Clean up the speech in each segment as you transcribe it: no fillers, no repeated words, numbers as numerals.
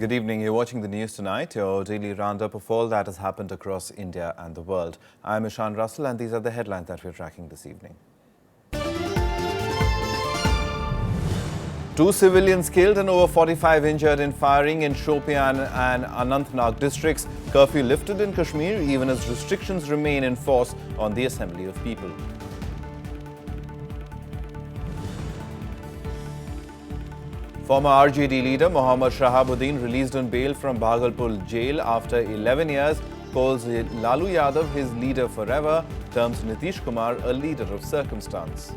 Good evening. You're watching the news tonight, your daily roundup of all that has happened across India and the world. I'm Ishan Russell, and these are the headlines that we're tracking this evening. 2 civilians killed and over 45 injured in firing in Shopian and Anantnag districts. Curfew lifted in Kashmir even as restrictions remain in force on the assembly of people. Former RJD leader Mohammad Shahabuddin, released on bail from Bhagalpur jail after 11 years, calls Lalu Yadav his leader forever, terms Nitish Kumar a leader of circumstance.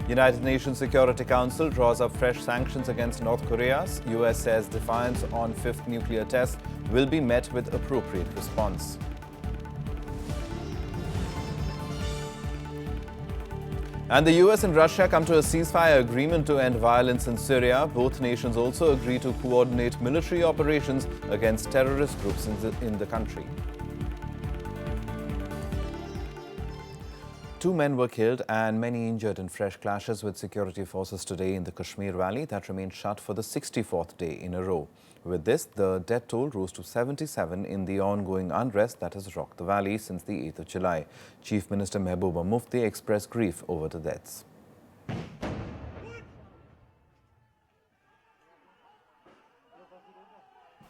United Nations Security Council draws up fresh sanctions against North Korea. US says defiance on fifth nuclear test will be met with appropriate response. And the US and Russia come to a ceasefire agreement to end violence in Syria. Both nations also agree to coordinate military operations against terrorist groups in the country. 2 men were killed and many injured in fresh clashes with security forces today in the Kashmir Valley that remained shut for the 64th day in a row. With this, the death toll rose to 77 in the ongoing unrest that has rocked the valley since the 8th of July. Chief Minister Mehbooba Mufti expressed grief over the deaths.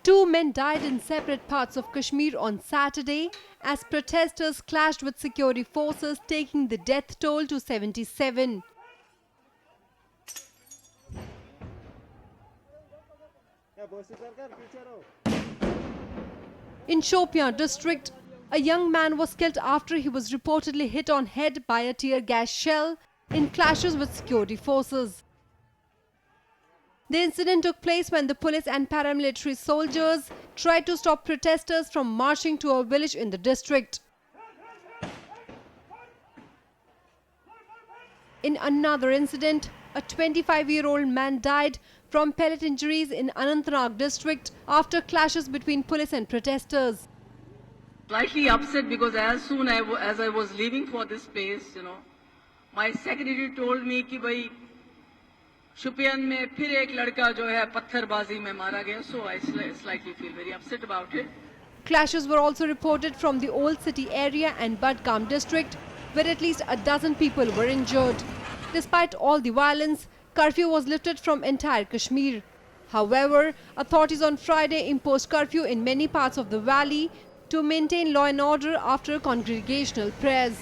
2 men died in separate parts of Kashmir on Saturday as protesters clashed with security forces, taking the death toll to 77. In Shopian district, a young man was killed after he was reportedly hit on head by a tear gas shell in clashes with security forces. The incident took place when the police and paramilitary soldiers tried to stop protesters from marching to a village in the district. In another incident, a 25-year-old man died from pellet injuries in Anantnag district after clashes between police and protesters. Slightly upset because as soon as I was leaving for this place, my secretary told me कि भाई Shopian में फिर एक लड़का जो है पत्थरबाजी में मारा गया, so I slightly feel very upset about it. Clashes were also reported from the Old City area and Budgam district, where at least a dozen people were injured. Despite all the violence, curfew was lifted from entire Kashmir. However, authorities on Friday imposed curfew in many parts of the valley to maintain law and order after congregational prayers.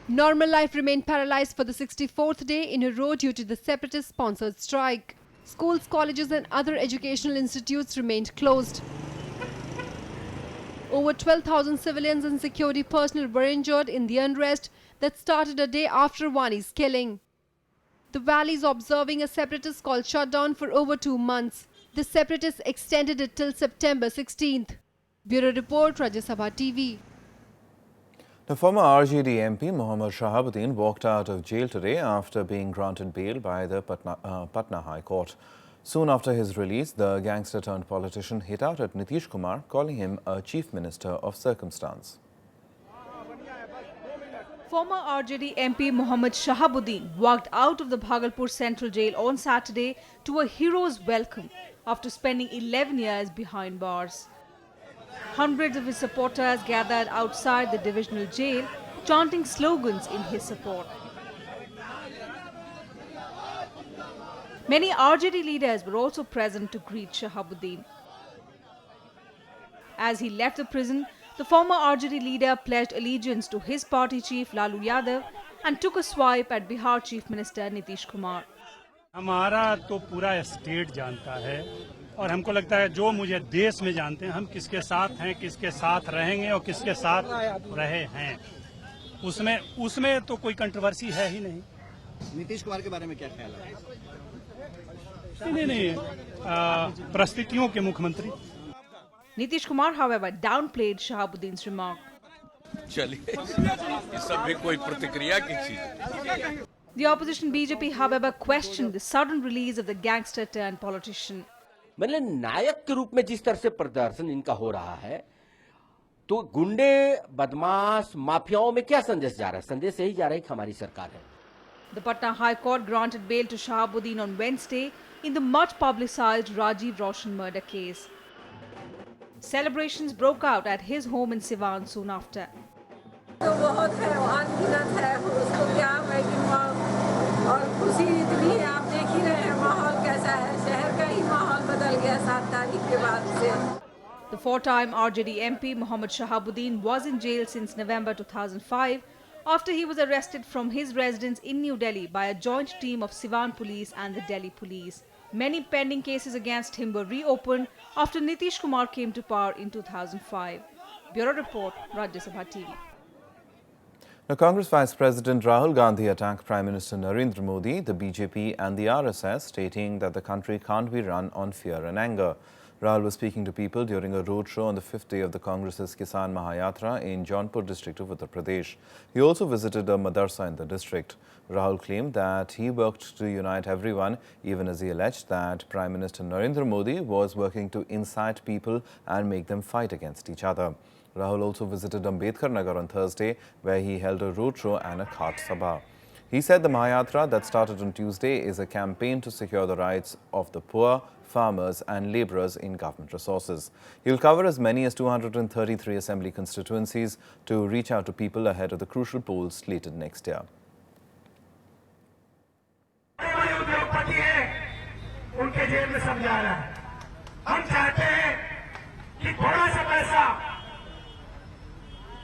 Normal life remained paralyzed for the 64th day in a row due to the separatist-sponsored strike. Schools, colleges and other educational institutes remained closed. Over 12,000 civilians and security personnel were injured in the unrest that started a day after Wani's killing. The valley is observing a separatist call shutdown for over 2 months. The separatists extended it till September 16th. Bureau Report, Rajya Sabha TV. The former RJD MP Mohammad Shahabuddin walked out of jail today after being granted bail by the Patna High Court. Soon after his release, the gangster-turned-politician hit out at Nitish Kumar, calling him a chief minister of circumstance. Former RJD MP Mohammad Shahabuddin walked out of the Bhagalpur Central Jail on Saturday to a hero's welcome after spending 11 years behind bars. Hundreds of his supporters gathered outside the divisional jail, chanting slogans in his support. Many RJD leaders were also present to greet Shahabuddin. As he left the prison, the former RJD leader pledged allegiance to his party chief Lalu Yadav and took a swipe at Bihar Chief Minister Nitish Kumar. हमारा तो पूरा state जानता है और हमको लगता है जो मुझे देश में जानते हैं हम किसके साथ हैं, किसके साथ रहेंगे और किसके साथ रहे हैं, उसमें तो कोई कंट्रोवर्सी है ही नहीं। नीतीश कुमार के बारे में क्या ख्याल है? नहीं, परिस्थितियों के मुख्यमंत्री। Nitish Kumar, however, downplayed Shahabuddin's remark. चलिए, इस सब में कोई प्रतिक्रिया की चीज है। The opposition BJP, however, questioned the sudden release of the gangster-turned-politician. मतलब नायक के रूप में जिस तरह से प्रदर्शन इनका हो रहा है, तो गुंडे, बदमाश, माफियाओं में क्या संदेश जा रहा है? संदेश यही जा रहा है कि हमारी सरकार है. The Patna High Court granted bail to Shahabuddin on Wednesday in the much publicized Rajiv Roshan murder case. Celebrations broke out at his home in Siwan soon after. तो बहुत है, अनगिनत है, उसको क्या मैं गिनवाऊं, और खुशी इतनी है, आप देख ही रहे हैं माहौल कैसा है, शहर का ही माहौल बदल गया 7 तारीख के बाद से. The four-time RJD MP Mohammad Shahabuddin was in jail since November 2005 after he was arrested from his residence in New Delhi by a joint team of Siwan police and the Delhi police. Many pending cases against him were reopened after Nitish Kumar came to power in 2005. Bureau Report, Rajya Sabha TV. Now, Congress Vice President Rahul Gandhi attacked Prime Minister Narendra Modi, the BJP and the RSS, stating that the country can't be run on fear and anger. Rahul was speaking to people during a roadshow on the 5th day of the Congress's Kisan Mahayatra in Jaunpur district of Uttar Pradesh. He also visited a madarsa in the district. Rahul claimed that he worked to unite everyone, even as he alleged that Prime Minister Narendra Modi was working to incite people and make them fight against each other. Rahul also visited Ambedkar Nagar on Thursday, where he held a roadshow and a Khat Sabha. He said the Mahayatra that started on Tuesday is a campaign to secure the rights of the poor, farmers and labourers in government resources. He will cover as many as 233 assembly constituencies to reach out to people ahead of the crucial polls slated next year. उनके जेब में सब जा रहा है. हम चाहते हैं कि थोड़ा सा पैसा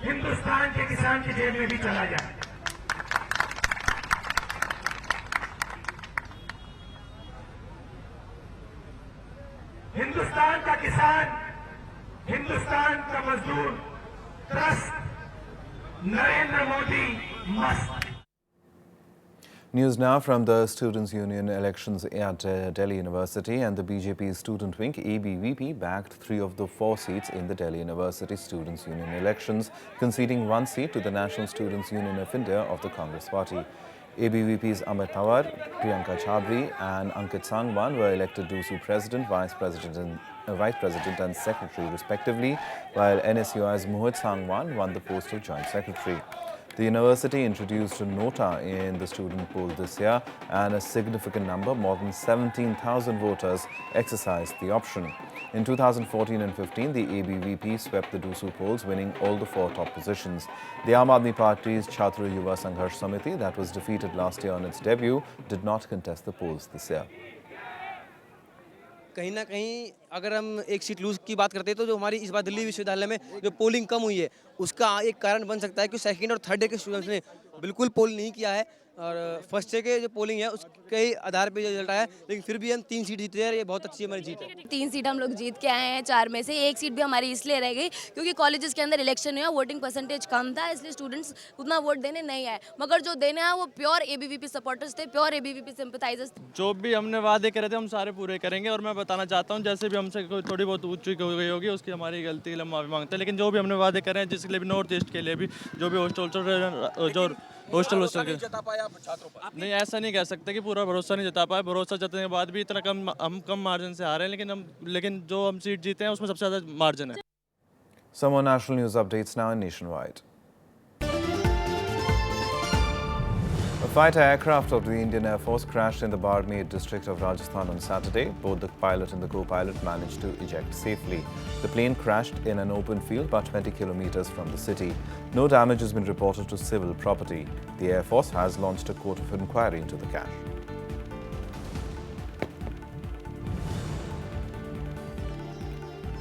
हिंदुस्तान के किसान की जेब में भी चला जाए. हिंदुस्तान का किसान, हिंदुस्तान का मजदूर त्रस्त, नरेंद्र मोदी मस्त. News now from the Students' Union elections at Delhi University, and the BJP student wing ABVP backed 3 of the 4 seats in the Delhi University Students' Union elections, conceding 1 seat to the National Students' Union of India of the Congress Party. ABVP's Amit Pawar, Priyanka Chhabri and Ankit Sangwan were elected DUSU President, Vice President and Secretary respectively, while NSUI's Mohit Sangwan won the post of Joint Secretary. The university introduced a nota in the student poll this year, and a significant number, more than 17,000 voters, exercised the option. In 2014 and 15, the ABVP swept the DUSU polls, winning all the 4 top positions. The Aam Aadmi Party's Chhatra Yuva Sangharsh Samiti, that was defeated last year on its debut, did not contest the polls this year. कहीं ना कहीं अगर हम एक seat loose की बात करते हैं तो जो हमारी इस बार दिल्ली विश्वविद्यालय में जो पोलिंग कम हुई है उसका एक कारण बन सकता है कि सेकंड और थर्ड डे के स्टूडेंट्स ने बिल्कुल पोल नहीं किया है, और फर्स्ट डे के जो पोलिंग है उसके आधार पे रिजल्ट आया है. लेकिन फिर भी हम 3 सीट जीते हैं, ये बहुत अच्छी हमारी जीत है. 3 सीट हम लोग जीत के आए हैं 4 में से. 1 सीट भी हमारी इसलिए रह गई क्योंकि कॉलेजेस के अंदर इलेक्शन हुआ, वोटिंग परसेंटेज कम था, इसलिए स्टूडेंट्स उतना वोट देने नहीं आए. मगर जो देने आए वो प्योर एबीवीपी सपोर्टर्स थे, प्योर एबीवीपी सिंपैथाइजर्स थे. जो भी हमने वादे करे थे हम सारे पूरे करेंगे, और मैं बताना चाहता हूँ जैसे भी हमसे थोड़ी बहुत ऊंची हो गई होगी उसकी हमारी गलती के लिए माफी मांगते हैं. लेकिन जो भी हमने वादे करे हैं, जिसके लिए भी नॉर्थ ईस्ट के लिए भी जो भी हॉस्टल नहीं, ऐसा नहीं कह सकते कि पूरा भरोसा नहीं जता पाए. भरोसा जताने के बाद भी इतना कम मार्जिन से हारे हैं, लेकिन जो हम सीट जीते हैं उसमें सबसे ज़्यादा मार्जिन है. Some more national news updates now in Nationwide. A fighter aircraft of the Indian Air Force crashed in the Barmer district of Rajasthan on Saturday. Both the pilot and the co-pilot managed to eject safely. The plane crashed in an open field about 20 kilometers from the city. No damage has been reported to civil property. The Air Force has launched a court of inquiry into the crash.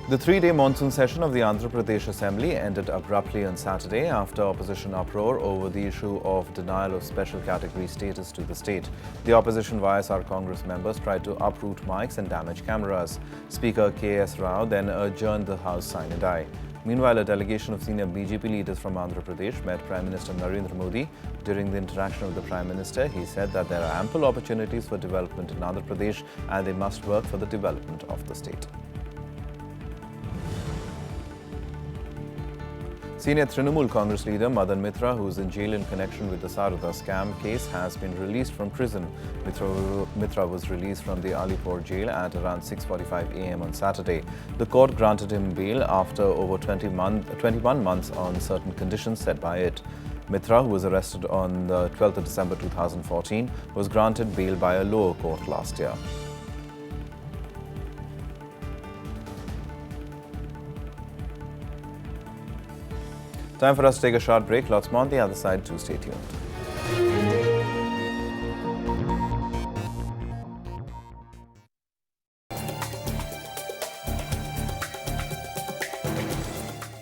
The 3-day monsoon session of the Andhra Pradesh Assembly ended abruptly on Saturday after opposition uproar over the issue of denial of special category status to the state. The opposition YSR Congress members tried to uproot mics and damage cameras. Speaker K.S. Rao then adjourned the House sine die. Meanwhile, a delegation of senior BJP leaders from Andhra Pradesh met Prime Minister Narendra Modi. During the interaction with the Prime Minister, he said that there are ample opportunities for development in Andhra Pradesh and they must work for the development of the state. Senior Trinamool Congress leader Madan Mitra, who is in jail in connection with the Saruda scam case, has been released from prison. Mitra was released from the Alipur jail at around 6:45 a.m. on Saturday. The court granted him bail after over 21 months on certain conditions set by it. Mitra, who was arrested on the 12th of December 2014, was granted bail by a lower court last year. Time for us to take a short break. Lots more on the other side. Do stay tuned.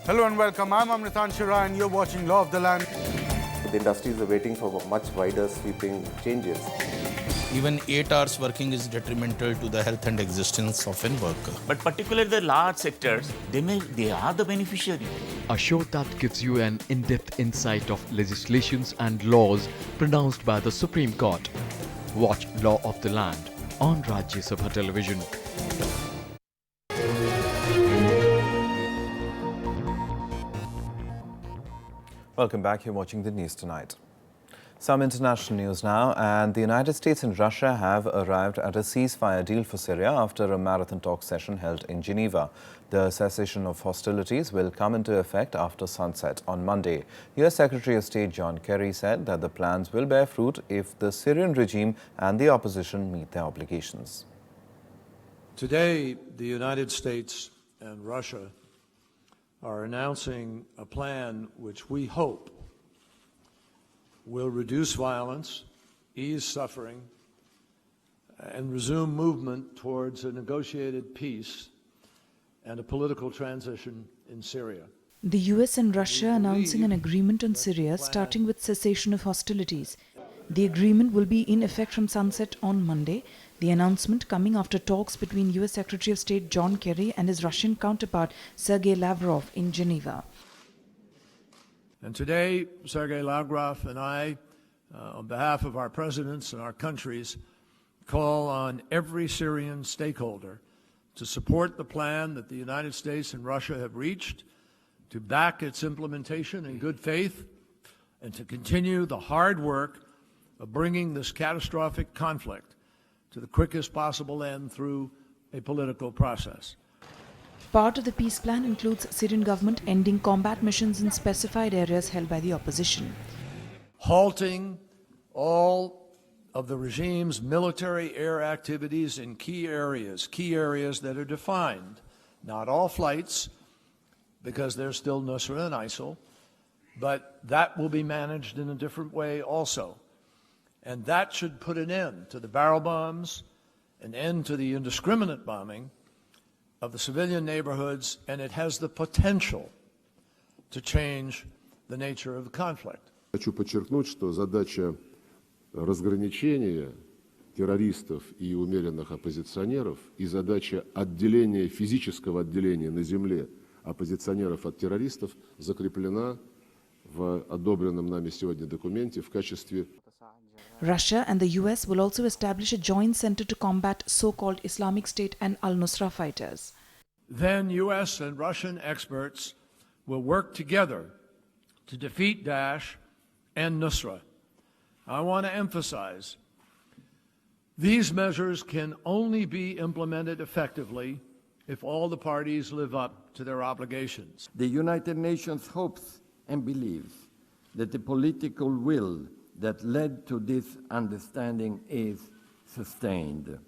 Hello and welcome. I'm Amritan Shira and you're watching Law of the Land. The industries are waiting for much wider sweeping changes. Even 8 hours working is detrimental to the health and existence of a worker. But particularly the large sectors, they are the beneficiary. A show that gives you an in-depth insight of legislations and laws pronounced by the Supreme Court. Watch Law of the Land on Rajya Sabha television. Welcome back. You're watching the news tonight. Some international news now, and the United States and Russia have arrived at a ceasefire deal for Syria after a marathon talk session held in Geneva. The cessation of hostilities will come into effect after sunset on Monday. U.S. Secretary of State John Kerry said that the plans will bear fruit if the Syrian regime and the opposition meet their obligations. Today, the United States and Russia are announcing a plan which we hope will reduce violence, ease suffering, and resume movement towards a negotiated peace and a political transition in Syria. The US and Russia announcing an agreement on Syria starting with cessation of hostilities. The agreement will be in effect from sunset on Monday. The announcement coming after talks between US Secretary of State John Kerry and his Russian counterpart Sergei Lavrov in Geneva. And today, Sergei Lavrov and I, on behalf of our presidents and our countries, call on every Syrian stakeholder to support the plan that the United States and Russia have reached, to back its implementation in good faith, and to continue the hard work of bringing this catastrophic conflict to the quickest possible end through a political process. Part of the peace plan includes Syrian government ending combat missions in specified areas held by the opposition. Halting all of the regime's military air activities in key areas that are defined. Not all flights, because there's still Nusra and ISIL, but that will be managed in a different way also. And that should put an end to the barrel bombs, an end to the indiscriminate bombing of the civilian neighborhoods, and it has the potential to change the nature of the conflict. Хочу подчеркнуть, что задача разграничения террористов и умеренных оппозиционеров и задача отделения, физического отделения на земле оппозиционеров от террористов закреплена в одобренном нами сегодня документе в качестве. Russia and the US will also establish a joint center to combat so-called Islamic State and al-Nusra fighters. Then US and Russian experts will work together to defeat Daesh and Nusra. I want to emphasize, these measures can only be implemented effectively if all the parties live up to their obligations. The United Nations hopes and believes that the political will that led to this understanding is sustained.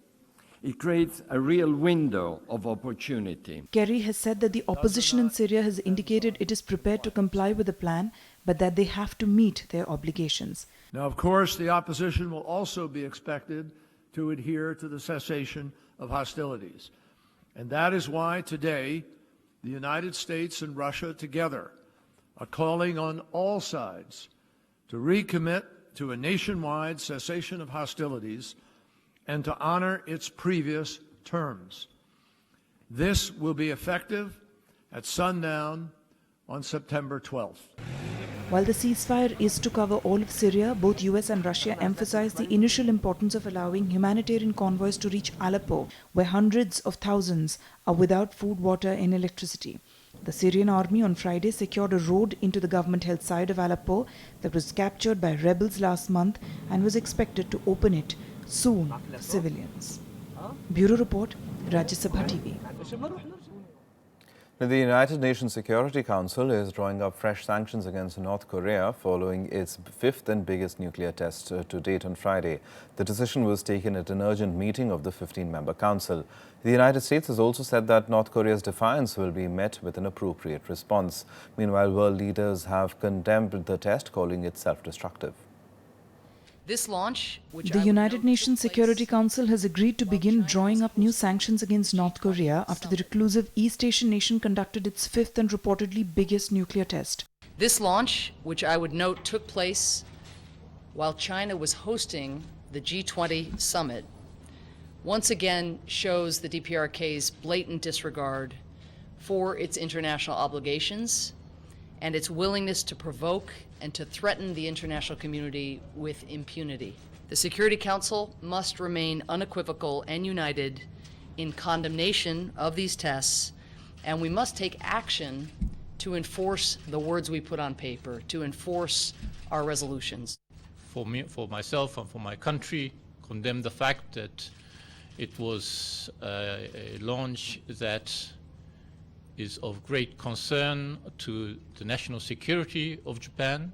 It creates a real window of opportunity. Kerry has said that the opposition in Syria has indicated it is prepared to comply with the plan, but that they have to meet their obligations. Now, of course, the opposition will also be expected to adhere to the cessation of hostilities. And that is why today the United States and Russia together are calling on all sides to recommit to a nationwide cessation of hostilities and to honor its previous terms. This will be effective at sundown on September 12th. While the ceasefire is to cover all of Syria, both US and Russia emphasize the initial importance of allowing humanitarian convoys to reach Aleppo, where hundreds of thousands are without food, water and electricity. The Syrian army on Friday secured a road into the government-held side of Aleppo that was captured by rebels last month and was expected to open it soon for civilians. Bureau Report, Rajya Sabha TV. The United Nations Security Council is drawing up fresh sanctions against North Korea following its fifth and biggest nuclear test to date on Friday. The decision was taken at an urgent meeting of the 15-member council. The United States has also said that North Korea's defiance will be met with an appropriate response. Meanwhile, world leaders have condemned the test, calling it self-destructive. This launch, the United Nations Security Council has agreed to begin drawing up new sanctions against North Korea after the reclusive East Asian nation conducted its fifth and reportedly biggest nuclear test. This launch, which I would note took place while China was hosting the G20 summit, once again shows the DPRK's blatant disregard for its international obligations and its willingness to provoke and to threaten the international community with impunity. The Security Council must remain unequivocal and united in condemnation of these tests, and we must take action to enforce the words we put on paper, to enforce our resolutions. For myself and for my country, condemn the fact that it was a launch that is of great concern to the national security of Japan,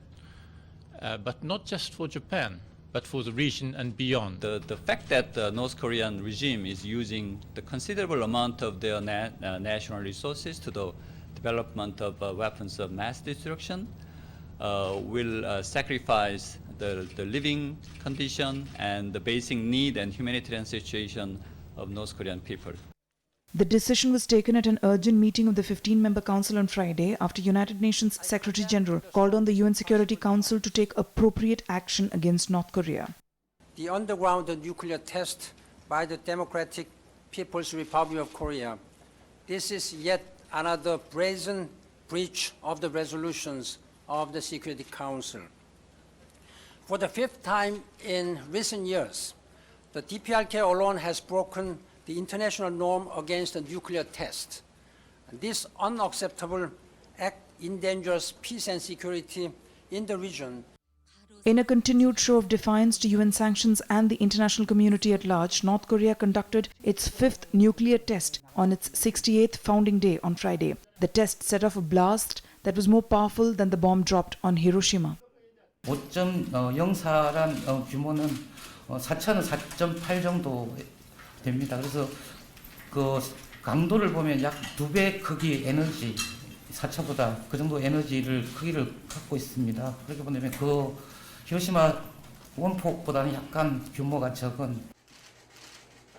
but not just for Japan, but for the region and beyond. The fact that the North Korean regime is using the considerable amount of their national resources to the development of weapons of mass destruction will sacrifice the living condition and the basic need and humanitarian situation of North Korean people. The decision was taken at an urgent meeting of the 15-member council on Friday after United Nations Secretary General called on the UN Security Council to take appropriate action against North Korea. The underground nuclear test by the Democratic People's Republic of Korea. This is yet another brazen breach of the resolutions of the Security Council. For the fifth time in recent years, the DPRK alone has broken the international norm against a nuclear test. This unacceptable act endangers peace and security in the region. In a continued show of defiance to UN sanctions and the international community at large, North Korea conducted its fifth nuclear test on its 68th founding day on Friday. The test set off a blast that was more powerful than the bomb dropped on Hiroshima. 5.04란 규모는 4차는 4.8 정도 됩니다. 그래서 그 강도를 보면 약 2배 크기 에너지 4차보다 그 정도 에너지를 크기를 갖고 있습니다. 그렇게 보면 그 히로시마 원폭보다는 약간 규모가 적은.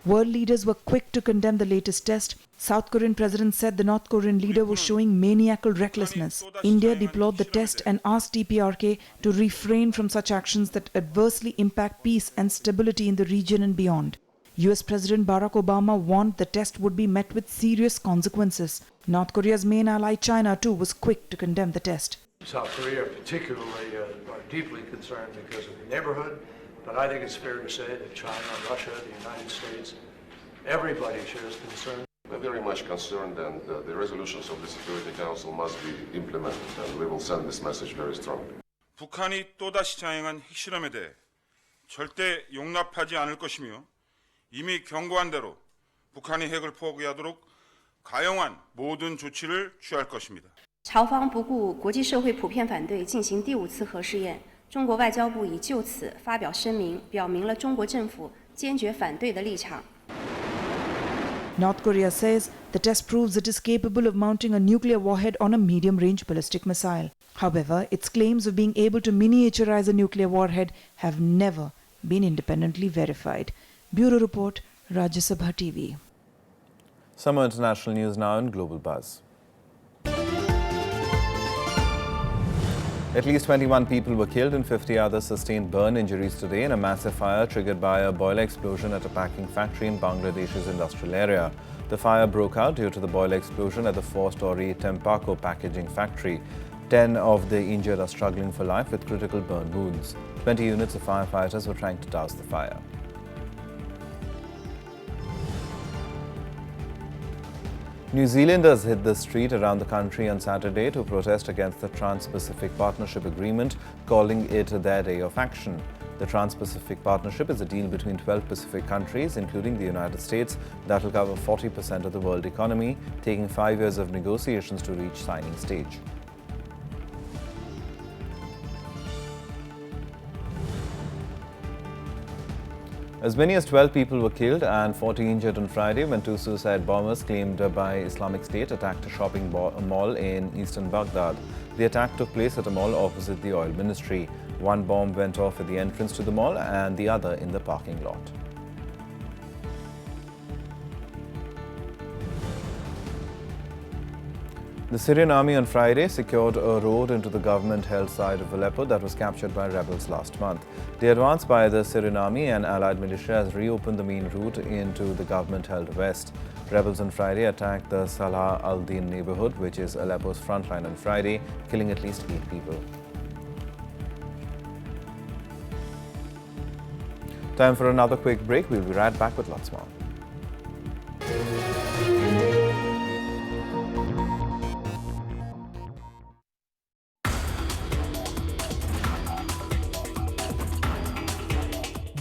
World leaders were quick to condemn the latest test. South Korean president said the North Korean leader was showing maniacal recklessness. India deplored the test and asked DPRK to refrain from such actions that adversely impact peace and stability in the region and beyond. US President Barack Obama warned the test would be met with serious consequences. North Korea's main ally China too was quick to condemn the test. South Korea particularly are deeply concerned because of the neighborhood, but I think it's fair to say that China, Russia, the United States, everybody shares concern. We're very much concerned, and the resolutions of the Security Council must be implemented, and we will send this message very strongly. 북한이 또다시 자행한 핵실험에 대해 절대 용납하지 않을 것이며 이미 경고한 대로 북한이 핵을 포기하도록 가용한 모든 조치를 취할 것입니다.朝方不顾国际社会普遍反对，进行第5次核试验。中国外交部已就此发表声明，表明了中国政府坚决反对的立场。North Korea says the test proves it is capable of mounting a nuclear warhead on a medium-range ballistic missile. However, its claims of being able to miniaturize a nuclear warhead have never been independently verified. Bureau Report, Rajya Sabha TV. Some international news now in Global Buzz. At least 21 people were killed and 50 others sustained burn injuries today in a massive fire triggered by a boiler explosion at a packing factory in Bangladesh's industrial area. The fire broke out due to the boiler explosion at the 4-story Tempaco packaging factory. 10 of the injured are struggling for life with critical burn wounds. 20 units of firefighters were trying to douse the fire. New Zealanders hit the street around the country on Saturday to protest against the Trans-Pacific Partnership Agreement, calling it their day of action. The Trans-Pacific Partnership is a deal between 12 Pacific countries, including the United States, that will cover 40% of the world economy, taking 5 years of negotiations to reach signing stage. As many as 12 people were killed and 40 injured on Friday when two suicide bombers claimed by Islamic State attacked a shopping mall in eastern Baghdad. The attack took place at a mall opposite the oil ministry. One bomb went off at the entrance to the mall and the other in the parking lot. The Syrian army on Friday secured a road into the government-held side of Aleppo that was captured by rebels last month. The advance by the Syrian army and allied militia has reopened the main route into the government-held west. Rebels on Friday attacked the Salah al-Din neighborhood, which is Aleppo's frontline on Friday, killing at least 8 people. Time for another quick break. We'll be right back with lots more.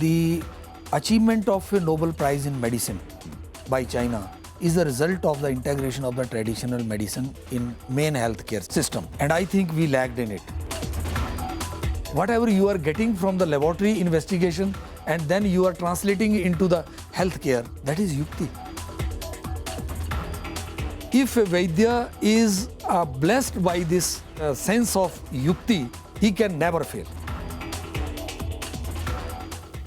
The achievement of a Nobel Prize in Medicine by China is a result of the integration of the traditional medicine in main healthcare system, and I think we lagged in it. Whatever you are getting from the laboratory investigation and then you are translating into the healthcare, that is yukti. If a Vaidya is blessed by this sense of yukti, he can never fail.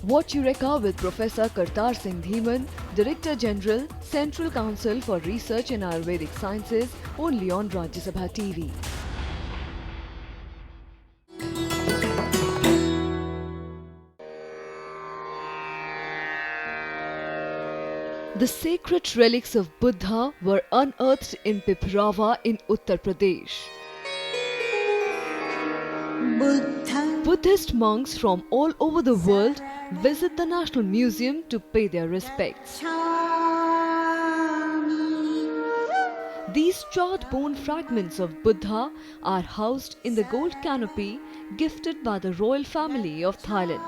Watch Eureka with Professor Kartar Singh Dhiman, Director General, Central Council for Research in Ayurvedic Sciences, only on Rajya Sabha TV. The sacred relics of Buddha were unearthed in Piprava in Uttar Pradesh. Buddhist monks from all over the world visit the National Museum to pay their respects. These charred bone fragments of Buddha are housed in the gold canopy gifted by the royal family of Thailand.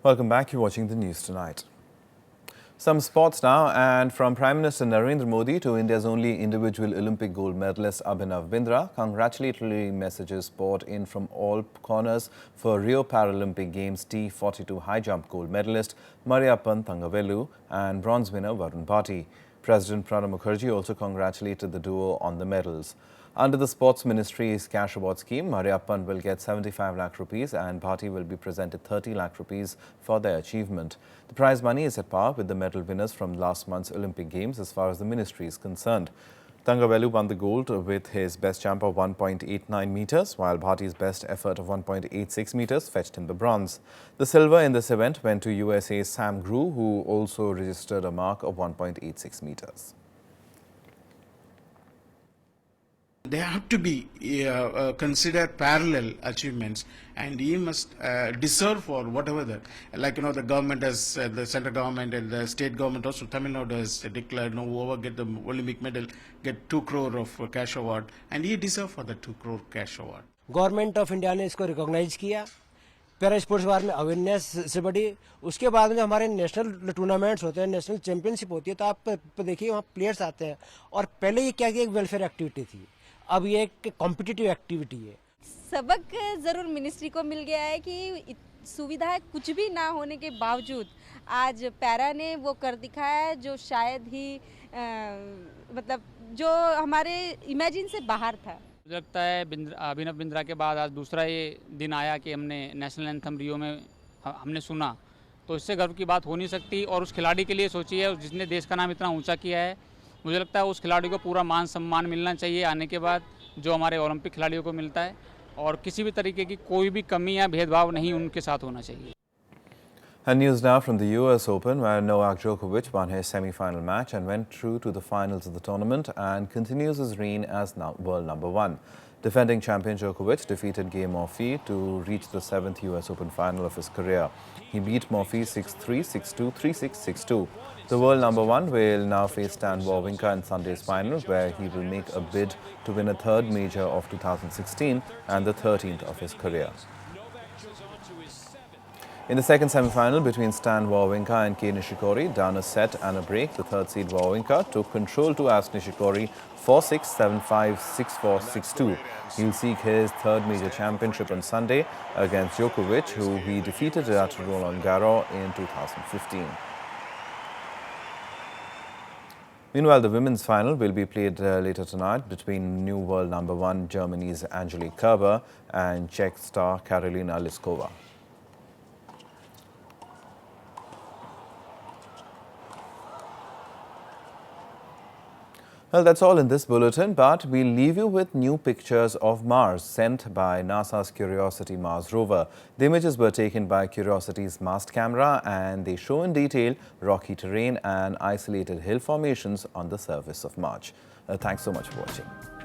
Welcome back. You're watching the news tonight. Some sports now, and from Prime Minister Narendra Modi to India's only individual Olympic gold medalist Abhinav Bindra, congratulatory messages poured in from all corners for Rio Paralympic Games T42 high jump gold medalist Mariyappan Thangavelu and bronze winner Varun Bhati. President Pranab Mukherjee also congratulated the duo on the medals. Under the Sports Ministry's cash award scheme, Mariyappan will get 75 lakh rupees and Bhati will be presented 30 lakh rupees for their achievement. The prize money is at par with the medal winners from last month's Olympic Games as far as the ministry is concerned. Thangavelu won the gold with his best jump of 1.89 meters, while Bhati's best effort of 1.86 meters fetched him the bronze. The silver in this event went to USA's Sam Grew, who also registered a mark of 1.86 meters. They have to be considered parallel achievements, and he must deserve for whatever the government has, the central government and the state government also, Tamil Nadu has declared, whoever get the Olympic medal get 2 crore of cash award, and he deserve for the 2 crore cash award. Government of India ने इसको recognise किया, para sports के बारे में awareness से बढ़ी। उसके बाद में जो हमारे नेशनल टूर्नामेंट्स होते हैं, नेशनल चैंपियनशिप होती है, तो आप देखिए वहाँ प्लेयर्स आते हैं, और पहले ये क्या एक वेलफेयर एक्टिविटी थी, अब ये एक कॉम्पिटिटिव एक्टिविटी है। सबक ज़रूर मिनिस्ट्री को मिल गया है कि सुविधाएं कुछ भी ना होने के बावजूद आज पैरा ने वो कर दिखाया है जो शायद ही मतलब जो हमारे इमेजिन से बाहर था। मुझे लगता है अभिनव बिंद्रा के बाद आज दूसरा ये दिन आया कि हमने नेशनल एंथम रियो में हमने सुना, तो इससे गर्व की बात हो नहीं सकती। और उस खिलाड़ी के लिए सोचिए, जिसने देश का नाम इतना ऊंचा किया है, मुझे लगता है उस खिलाड़ी को पूरा मान सम्मान मिलना चाहिए आने के बाद, जो हमारे ओलंपिक खिलाड़ियों को मिलता है, और किसी भी तरीके की कोई भी कमी या भेदभाव नहीं उनके साथ होना चाहिए। And news now from the US Open, where Novak Djokovic won his semi-final match and went through to the finals of the tournament and continues his reign as now world number 1. Defending champion Djokovic defeated Gay Murphy to reach the 7th US Open final of his career. He beat Murphy 6-3, 6-2, 3-6, 6-2. The world number one will now face Stan Wawrinka in Sunday's final, where he will make a bid to win a third major of 2016 and the 13th of his career. In the second semi-final between Stan Wawrinka and Kei Nishikori, down a set and a break, the third seed Wawrinka took control to ask Nishikori 4-6, 7-5, 6-4, 6-2. He'll seek his third major championship on Sunday against Djokovic, who he defeated at Roland Garros in 2015. Meanwhile, the women's final will be played later tonight between new world number one Germany's Angelique Kerber and Czech star Karolina Pliskova. Well, that's all in this bulletin, but we'll leave you with new pictures of Mars sent by NASA's Curiosity Mars rover. The images were taken by Curiosity's mast camera and they show in detail rocky terrain and isolated hill formations on the surface of Mars. Thanks so much for watching.